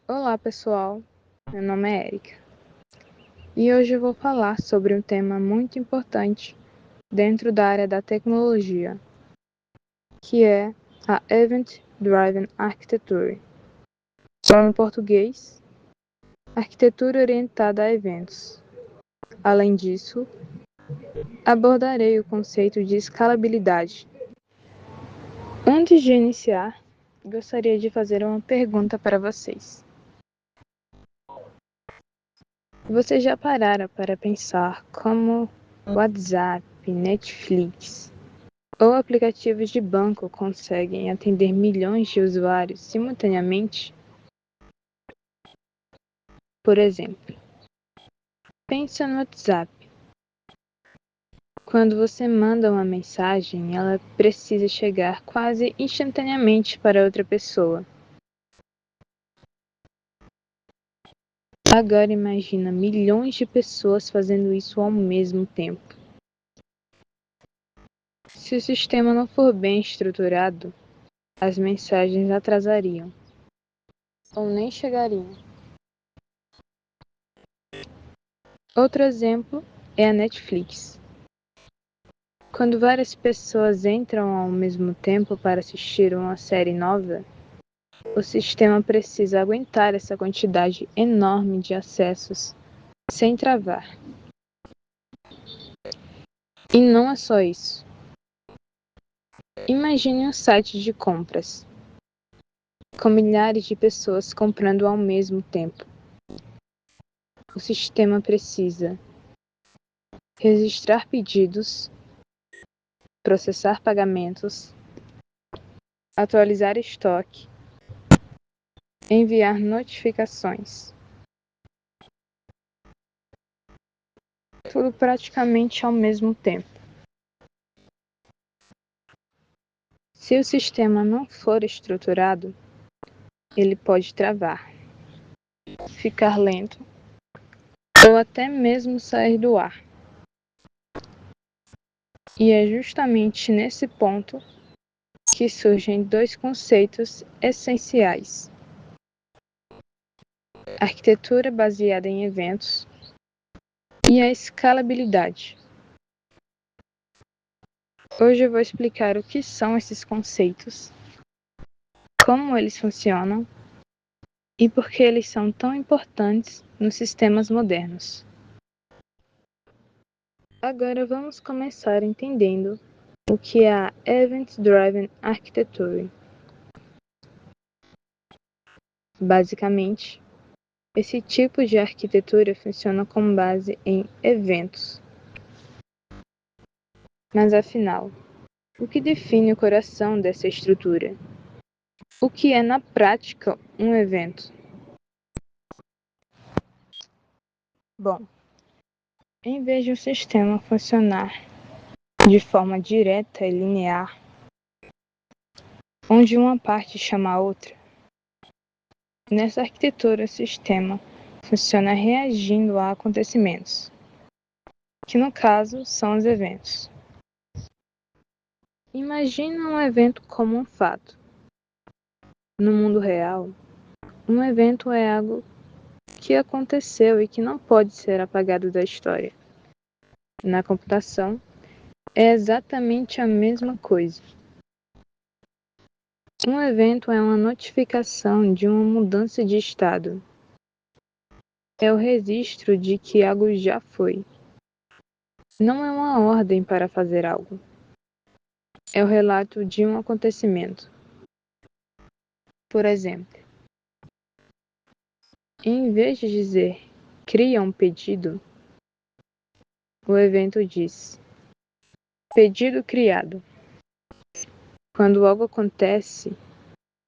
Olá pessoal, meu nome é Erika e hoje eu vou falar sobre um tema muito importante dentro da área da tecnologia, que é a Event Driven Architecture, ou em português, arquitetura orientada a eventos. Além disso, abordarei o conceito de escalabilidade. Antes de iniciar, gostaria de fazer uma pergunta para vocês. Vocês já pararam para pensar como WhatsApp, Netflix ou aplicativos de banco conseguem atender milhões de usuários simultaneamente? Por exemplo, pensa no WhatsApp. Quando você manda uma mensagem, ela precisa chegar quase instantaneamente para outra pessoa. Agora imagina milhões de pessoas fazendo isso ao mesmo tempo. Se o sistema não for bem estruturado, as mensagens atrasariam ou nem chegariam. Outro exemplo é a Netflix. Quando várias pessoas entram ao mesmo tempo para assistir uma série nova, o sistema precisa aguentar essa quantidade enorme de acessos sem travar. E não é só isso. Imagine um site de compras, com milhares de pessoas comprando ao mesmo tempo. O sistema precisa registrar pedidos, processar pagamentos, atualizar estoque, enviar notificações. Tudo praticamente ao mesmo tempo. Se o sistema não for estruturado, ele pode travar, ficar lento ou até mesmo sair do ar. E é justamente nesse ponto que surgem dois conceitos essenciais: a arquitetura baseada em eventos e a escalabilidade. Hoje eu vou explicar o que são esses conceitos, como eles funcionam e por que eles são tão importantes nos sistemas modernos. Agora vamos começar entendendo o que é a Event Driven Architecture. Basicamente, esse tipo de arquitetura funciona com base em eventos. Mas afinal, o que define o coração dessa estrutura? O que é na prática um evento? Bom, em vez de um sistema funcionar de forma direta e linear, onde uma parte chama a outra, nessa arquitetura o sistema funciona reagindo a acontecimentos, que no caso são os eventos. Imagina um evento como um fato. No mundo real, um evento é algo que aconteceu e que não pode ser apagado da história. Na computação, é exatamente a mesma coisa. Um evento é uma notificação de uma mudança de estado. É o registro de que algo já foi. Não é uma ordem para fazer algo. É o relato de um acontecimento. Por exemplo, em vez de dizer cria um pedido, o evento diz pedido criado. Quando algo acontece,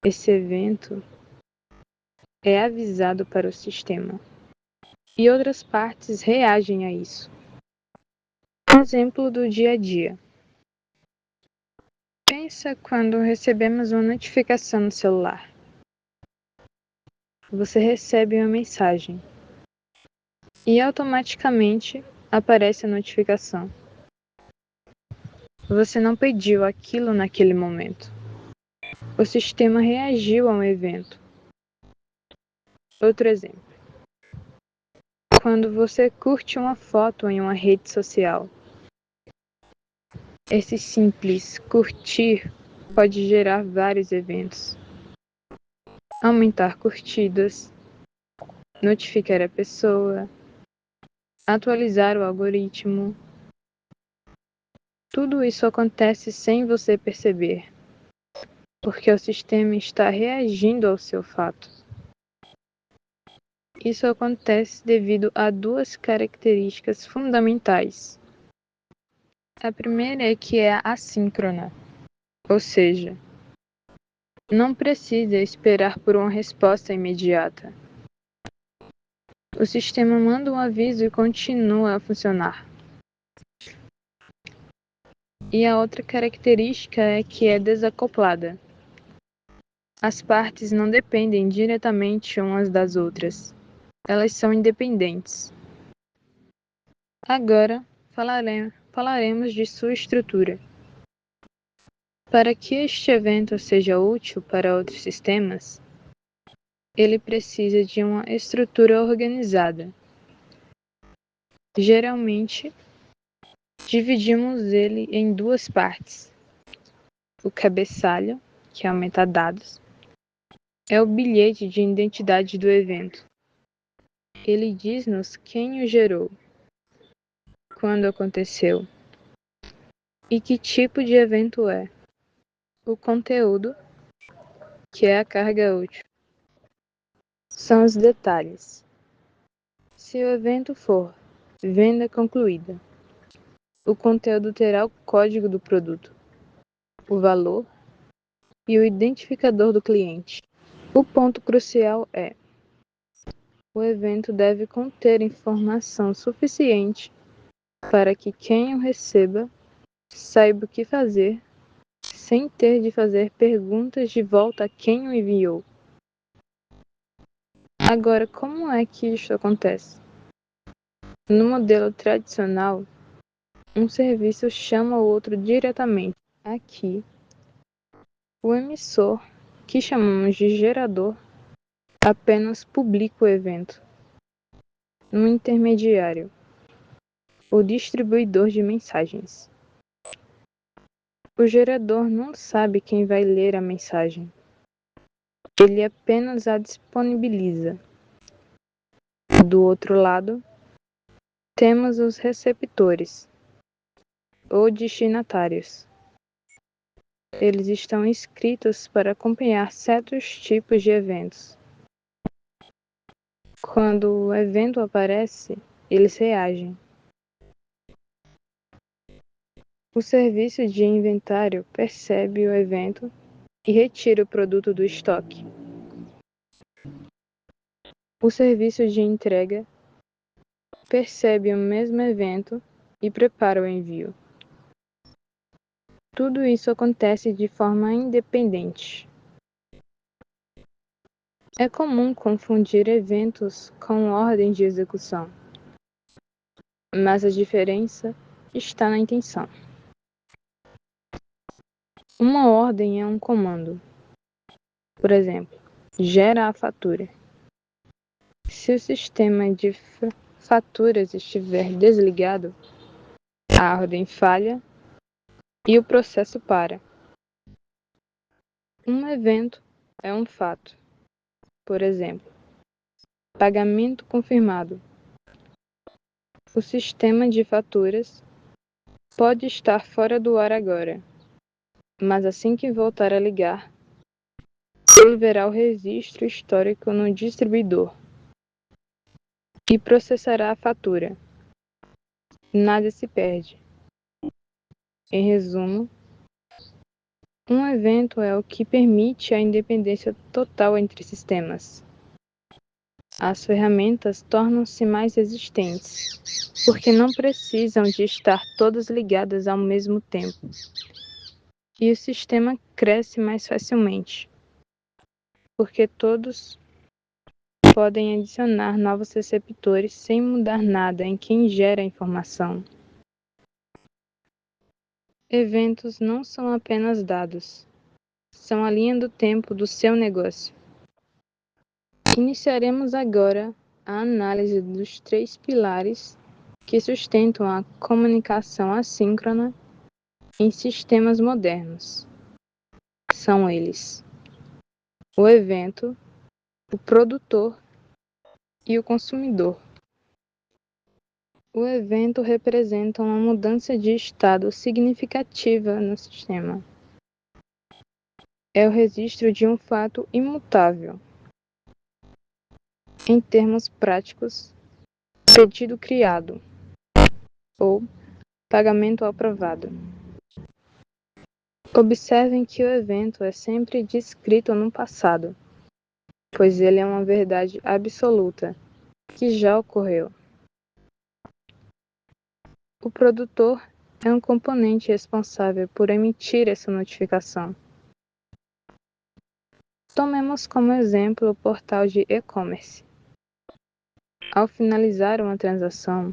esse evento é avisado para o sistema e outras partes reagem a isso. Exemplo do dia a dia. Pensa quando recebemos uma notificação no celular. Você recebe uma mensagem e automaticamente aparece a notificação. Você não pediu aquilo naquele momento. O sistema reagiu a um evento. Outro exemplo. Quando você curte uma foto em uma rede social, esse simples curtir pode gerar vários eventos. Aumentar curtidas, notificar a pessoa, atualizar o algoritmo. Tudo isso acontece sem você perceber, porque o sistema está reagindo ao seu fato. Isso acontece devido a duas características fundamentais. A primeira é que é assíncrona, ou seja, não precisa esperar por uma resposta imediata. O sistema manda um aviso e continua a funcionar. E a outra característica é que é desacoplada. As partes não dependem diretamente umas das outras. Elas são independentes. Agora falaremos de sua estrutura. Para que este evento seja útil para outros sistemas, ele precisa de uma estrutura organizada. Geralmente, dividimos ele em duas partes. O cabeçalho, que é o metadados, é o bilhete de identidade do evento. Ele diz-nos quem o gerou, quando aconteceu e que tipo de evento é. O conteúdo, que é a carga útil, são os detalhes. Se o evento for venda concluída, o conteúdo terá o código do produto, o valor e o identificador do cliente. O ponto crucial é: o evento deve conter informação suficiente para que quem o receba saiba o que fazer, sem ter de fazer perguntas de volta a quem o enviou. Agora, como é que isso acontece? No modelo tradicional, um serviço chama o outro diretamente. Aqui, o emissor, que chamamos de gerador, apenas publica o evento. No intermediário, o distribuidor de mensagens. O gerador não sabe quem vai ler a mensagem. Ele apenas a disponibiliza. Do outro lado, temos os receptores, ou destinatários. Eles estão inscritos para acompanhar certos tipos de eventos. Quando o evento aparece, eles reagem. O serviço de inventário percebe o evento e retira o produto do estoque. O serviço de entrega percebe o mesmo evento e prepara o envio. Tudo isso acontece de forma independente. É comum confundir eventos com ordem de execução, mas a diferença está na intenção. Uma ordem é um comando. Por exemplo, gera a fatura. Se o sistema de faturas estiver desligado, a ordem falha e o processo para. Um evento é um fato. Por exemplo, pagamento confirmado. O sistema de faturas pode estar fora do ar agora, mas assim que voltar a ligar, ele verá o registro histórico no distribuidor e processará a fatura. Nada se perde. Em resumo, um evento é o que permite a independência total entre sistemas. As ferramentas tornam-se mais resistentes, porque não precisam de estar todas ligadas ao mesmo tempo. E o sistema cresce mais facilmente, porque todos podem adicionar novos receptores sem mudar nada em quem gera a informação. Eventos não são apenas dados, são a linha do tempo do seu negócio. Iniciaremos agora a análise dos 3 pilares que sustentam a comunicação assíncrona em sistemas modernos. São eles: o evento, o produtor e o consumidor. O evento representa uma mudança de estado significativa no sistema. É o registro de um fato imutável. Em termos práticos, pedido criado ou pagamento aprovado. Observem que o evento é sempre descrito no passado, pois ele é uma verdade absoluta, que já ocorreu. O produtor é um componente responsável por emitir essa notificação. Tomemos como exemplo o portal de e-commerce. Ao finalizar uma transação,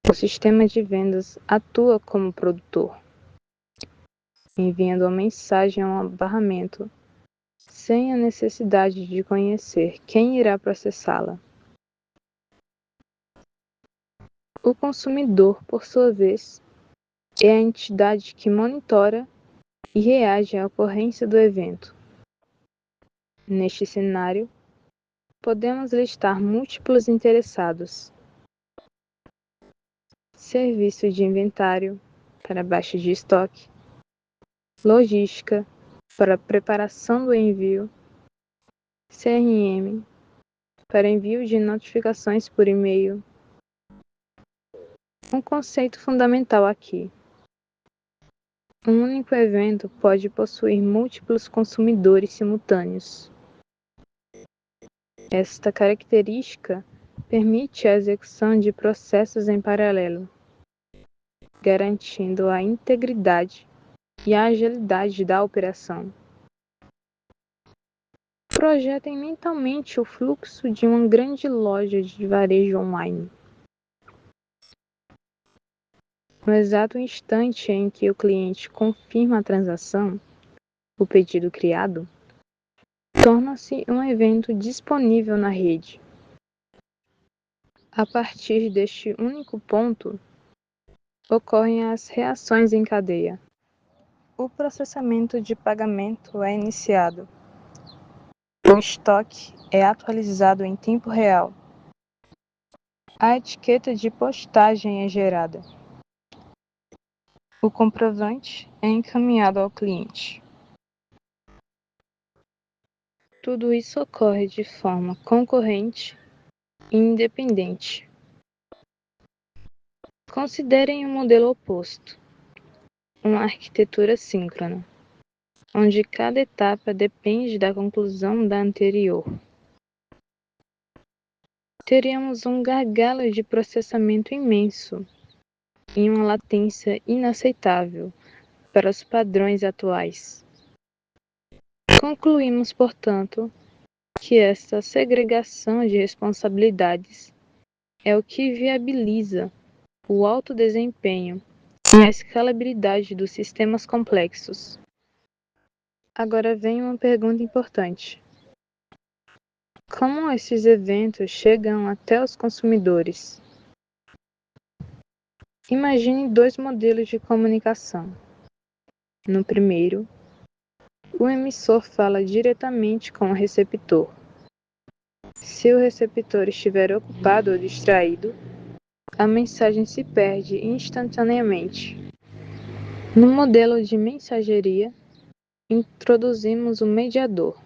o sistema de vendas atua como produtor, enviando uma mensagem ao barramento, sem a necessidade de conhecer quem irá processá-la. O consumidor, por sua vez, é a entidade que monitora e reage à ocorrência do evento. Neste cenário, podemos listar múltiplos interessados: serviço de inventário para baixa de estoque, logística para preparação do envio, CRM para envio de notificações por e-mail. Um conceito fundamental aqui: um único evento pode possuir múltiplos consumidores simultâneos. Esta característica permite a execução de processos em paralelo, garantindo a integridade e a agilidade da operação. Projetem mentalmente o fluxo de uma grande loja de varejo online. No exato instante em que o cliente confirma a transação, o pedido criado torna-se um evento disponível na rede. A partir deste único ponto, ocorrem as reações em cadeia. O processamento de pagamento é iniciado. O estoque é atualizado em tempo real. A etiqueta de postagem é gerada. O comprovante é encaminhado ao cliente. Tudo isso ocorre de forma concorrente e independente. Considerem o modelo oposto, uma arquitetura síncrona, onde cada etapa depende da conclusão da anterior. Teríamos um gargalo de processamento imenso e uma latência inaceitável para os padrões atuais. Concluímos, portanto, que esta segregação de responsabilidades é o que viabiliza o alto desempenho e a escalabilidade dos sistemas complexos. Agora vem uma pergunta importante: como esses eventos chegam até os consumidores? Imagine 2 modelos de comunicação. No primeiro, o emissor fala diretamente com o receptor. Se o receptor estiver ocupado ou distraído, a mensagem se perde instantaneamente. No modelo de mensageria, introduzimos o mediador.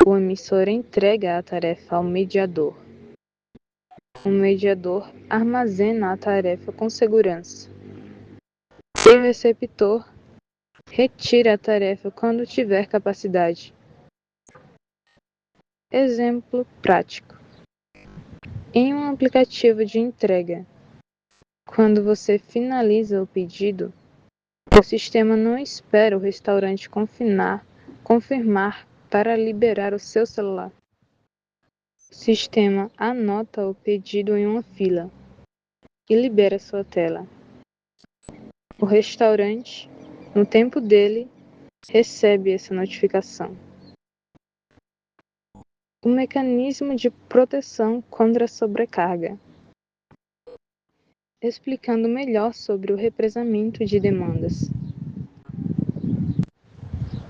O emissor entrega a tarefa ao mediador. O mediador armazena a tarefa com segurança. E o receptor retira a tarefa quando tiver capacidade. Exemplo prático: em um aplicativo de entrega, quando você finaliza o pedido, o sistema não espera o restaurante confirmar para liberar o seu celular. O sistema anota o pedido em uma fila e libera sua tela. O restaurante, no tempo dele, recebe essa notificação. o mecanismo de proteção contra a sobrecarga, explicando melhor sobre o represamento de demandas.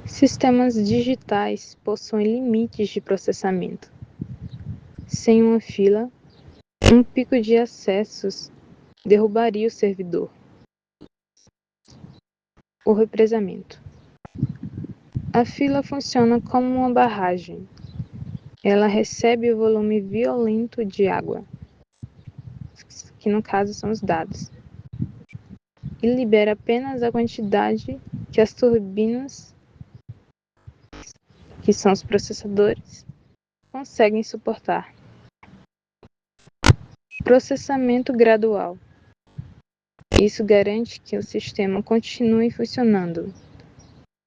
Sistemas digitais possuem limites de processamento. Sem uma fila, um pico de acessos derrubaria o servidor. O represamento. A fila funciona como uma barragem. Ela recebe o volume violento de água, que no caso são os dados, e libera apenas a quantidade que as turbinas, que são os processadores, conseguem suportar. Processamento gradual. Isso garante que o sistema continue funcionando,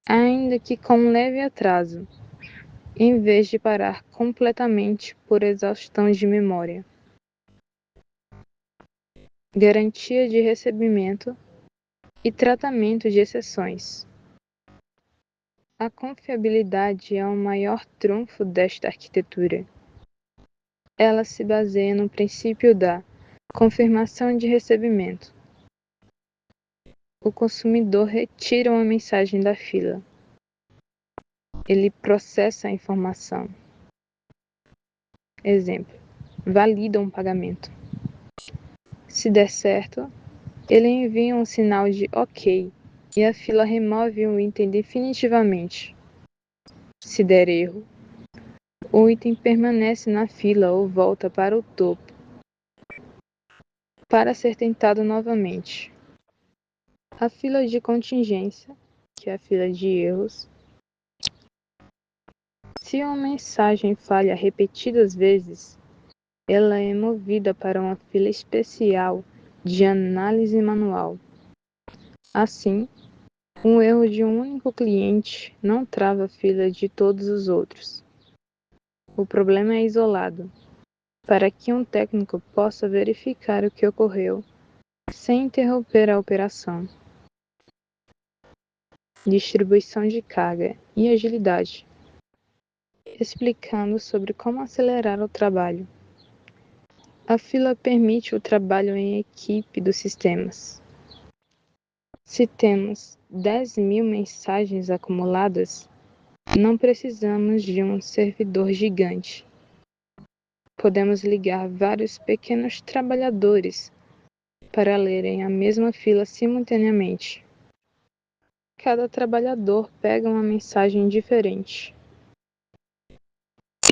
ainda que com um leve atraso, em vez de parar completamente por exaustão de memória. Garantia de recebimento e tratamento de exceções. A confiabilidade é o maior trunfo desta arquitetura. Ela se baseia no princípio da confirmação de recebimento. O consumidor retira uma mensagem da fila. Ele processa a informação. Exemplo: valida um pagamento. Se der certo, ele envia um sinal de OK e a fila remove o item definitivamente. Se der erro, o item permanece na fila ou volta para o topo para ser tentado novamente. A fila de contingência, que é a fila de erros. Se uma mensagem falha repetidas vezes, ela é movida para uma fila especial de análise manual. Assim, um erro de um único cliente não trava a fila de todos os outros. O problema é isolado, para que um técnico possa verificar o que ocorreu sem interromper a operação. Distribuição de carga e agilidade, explicando sobre como acelerar o trabalho. A fila permite o trabalho em equipe dos sistemas. Se temos 10.000 mensagens acumuladas, não precisamos de um servidor gigante. Podemos ligar vários pequenos trabalhadores para lerem a mesma fila simultaneamente. Cada trabalhador pega uma mensagem diferente.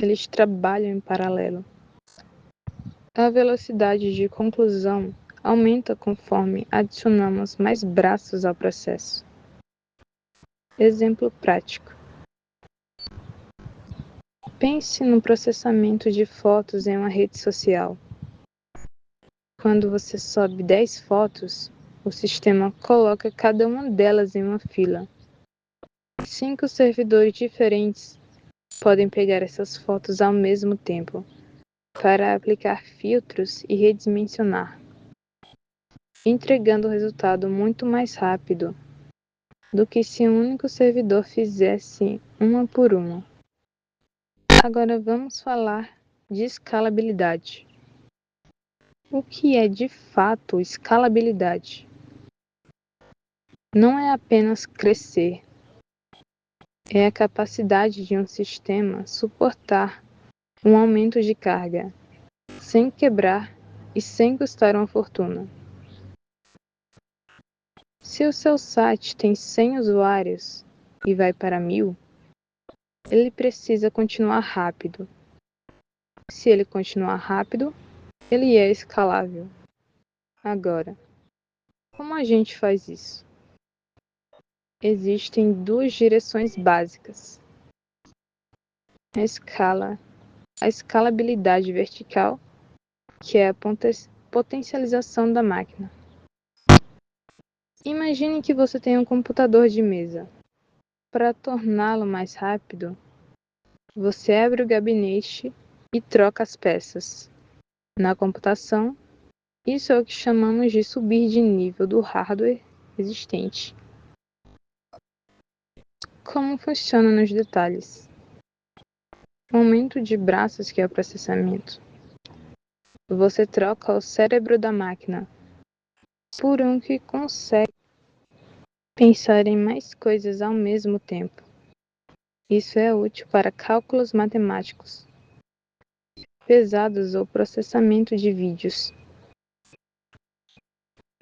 Eles trabalham em paralelo. A velocidade de conclusão aumenta conforme adicionamos mais braços ao processo. Exemplo prático. Pense no processamento de fotos em uma rede social. Quando você sobe 10 fotos, o sistema coloca cada uma delas em uma fila. 5 servidores diferentes podem pegar essas fotos ao mesmo tempo para aplicar filtros e redimensionar, entregando o resultado muito mais rápido do que se um único servidor fizesse uma por uma. Agora vamos falar de escalabilidade. O que é de fato escalabilidade? Não é apenas crescer, é a capacidade de um sistema suportar um aumento de carga, sem quebrar e sem custar uma fortuna. Se o seu site tem 100 usuários e vai para 1.000, ele precisa continuar rápido. Se ele continuar rápido, ele é escalável. Agora, como a gente faz isso? Existem duas direções básicas. A escalabilidade vertical, que é a potencialização da máquina. Imagine que você tem um computador de mesa. Para torná-lo mais rápido, você abre o gabinete e troca as peças. Na computação, isso é o que chamamos de subir de nível do hardware existente. Como funciona nos detalhes? O aumento de braços que é o processamento. Você troca o cérebro da máquina por um que consegue pensar em mais coisas ao mesmo tempo. Isso é útil para cálculos matemáticos pesados ou processamento de vídeos.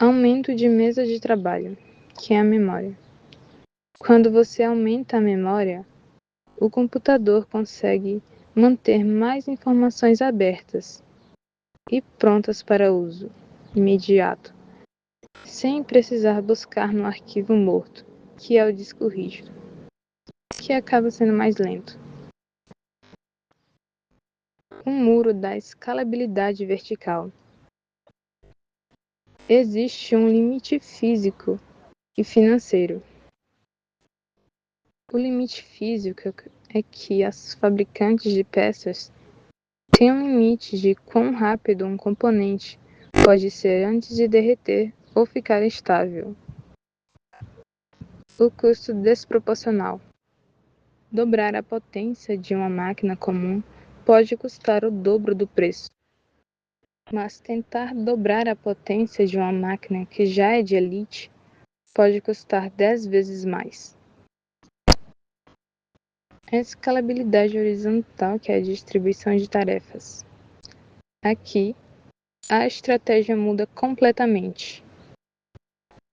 Aumento de mesa de trabalho, que é a memória. Quando você aumenta a memória, o computador consegue manter mais informações abertas e prontas para uso imediato, sem precisar buscar no arquivo morto, que é o disco rígido, que acaba sendo mais lento. O muro da escalabilidade vertical. Existe um limite físico e financeiro. O limite físico é que as fabricantes de peças têm um limite de quão rápido um componente pode ser antes de derreter ou ficar estável. O custo desproporcional. Dobrar a potência de uma máquina comum pode custar o dobro do preço. Mas tentar dobrar a potência de uma máquina que já é de elite pode custar 10 vezes mais. A escalabilidade horizontal, que é a distribuição de tarefas. Aqui, a estratégia muda completamente.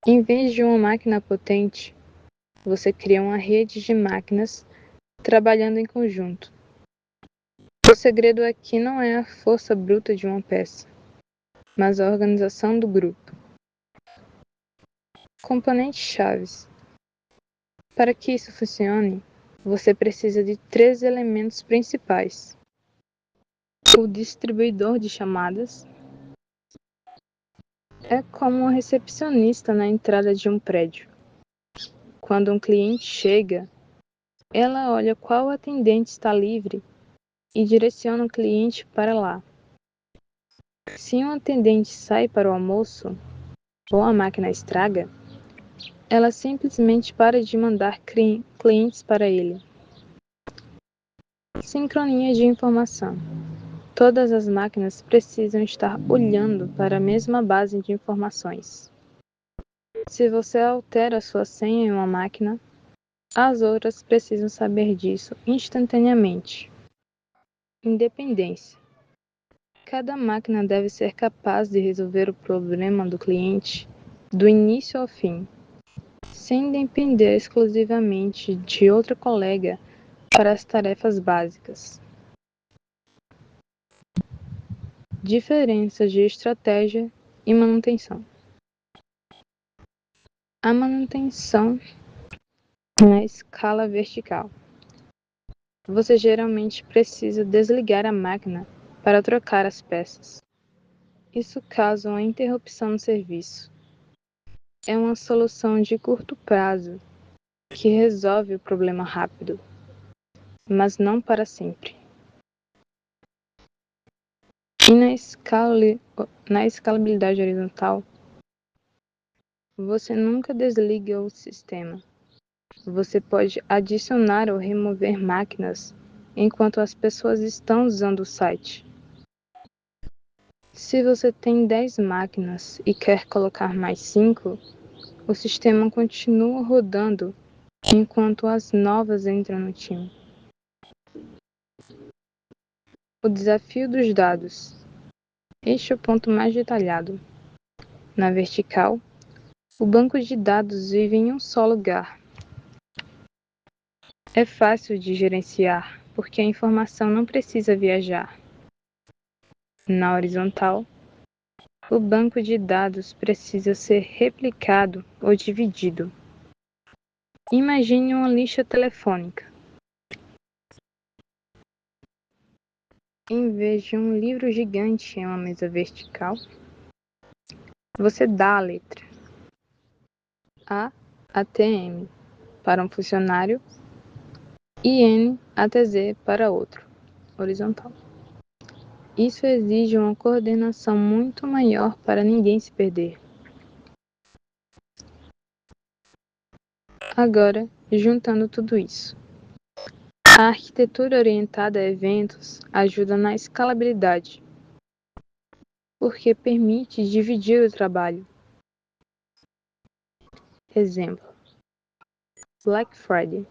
Em vez de uma máquina potente, você cria uma rede de máquinas trabalhando em conjunto. O segredo aqui não é a força bruta de uma peça, mas a organização do grupo. Componentes-chaves. Para que isso funcione, você precisa de 3 elementos principais: o distribuidor de chamadas. É como um recepcionista na entrada de um prédio. Quando um cliente chega, ela olha qual atendente está livre e direciona o cliente para lá. Se um atendente sai para o almoço ou a máquina estraga, ela simplesmente para de mandar clientes para ele. Sincronia de informação. Todas as máquinas precisam estar olhando para a mesma base de informações. Se você altera sua senha em uma máquina, as outras precisam saber disso instantaneamente. Independência. Cada máquina deve ser capaz de resolver o problema do cliente do início ao fim, sem depender exclusivamente de outra colega para as tarefas básicas. Diferenças de estratégia e manutenção. A manutenção na escala vertical. Você geralmente precisa desligar a máquina para trocar as peças. Isso causa uma interrupção no serviço. É uma solução de curto prazo que resolve o problema rápido, mas não para sempre. E na escalabilidade horizontal, você nunca desliga o sistema. Você pode adicionar ou remover máquinas enquanto as pessoas estão usando o site. Se você tem 10 máquinas e quer colocar mais 5, o sistema continua rodando enquanto as novas entram no time. O desafio dos dados. Este é o ponto mais detalhado. Na vertical, o banco de dados vive em um só lugar. É fácil de gerenciar, porque a informação não precisa viajar. Na horizontal, o banco de dados precisa ser replicado ou dividido. Imagine uma lista telefônica. Em vez de um livro gigante em uma mesa vertical, você dá a letra A até M para um funcionário e N até Z para outro, horizontal. Isso exige uma coordenação muito maior para ninguém se perder. Agora, juntando tudo isso, A arquitetura orientada a eventos ajuda na escalabilidade, porque permite dividir o trabalho. Exemplo: Black Friday.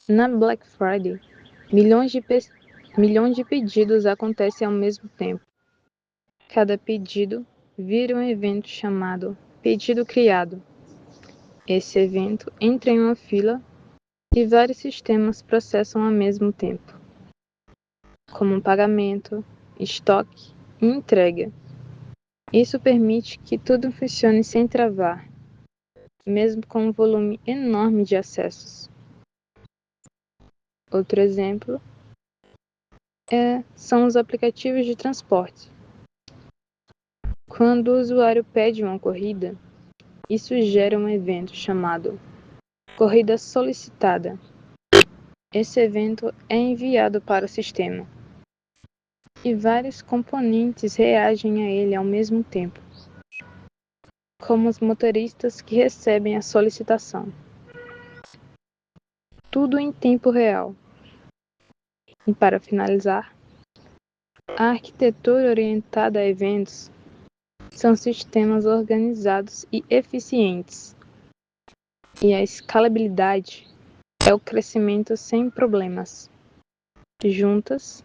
Na Black Friday, milhões de pedidos acontecem ao mesmo tempo. Cada pedido vira um evento chamado pedido criado. Esse evento entra em uma fila e vários sistemas processam ao mesmo tempo, como pagamento, estoque e entrega. Isso permite que tudo funcione sem travar, mesmo com um volume enorme de acessos. Outro exemplo são os aplicativos de transporte. Quando o usuário pede uma corrida, isso gera um evento chamado corrida solicitada. Esse evento é enviado para o sistema e vários componentes reagem a ele ao mesmo tempo, como os motoristas que recebem a solicitação. Tudo em tempo real. E para finalizar, a arquitetura orientada a eventos são sistemas organizados e eficientes, e a escalabilidade é o crescimento sem problemas. Juntas,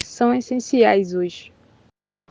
são essenciais hoje.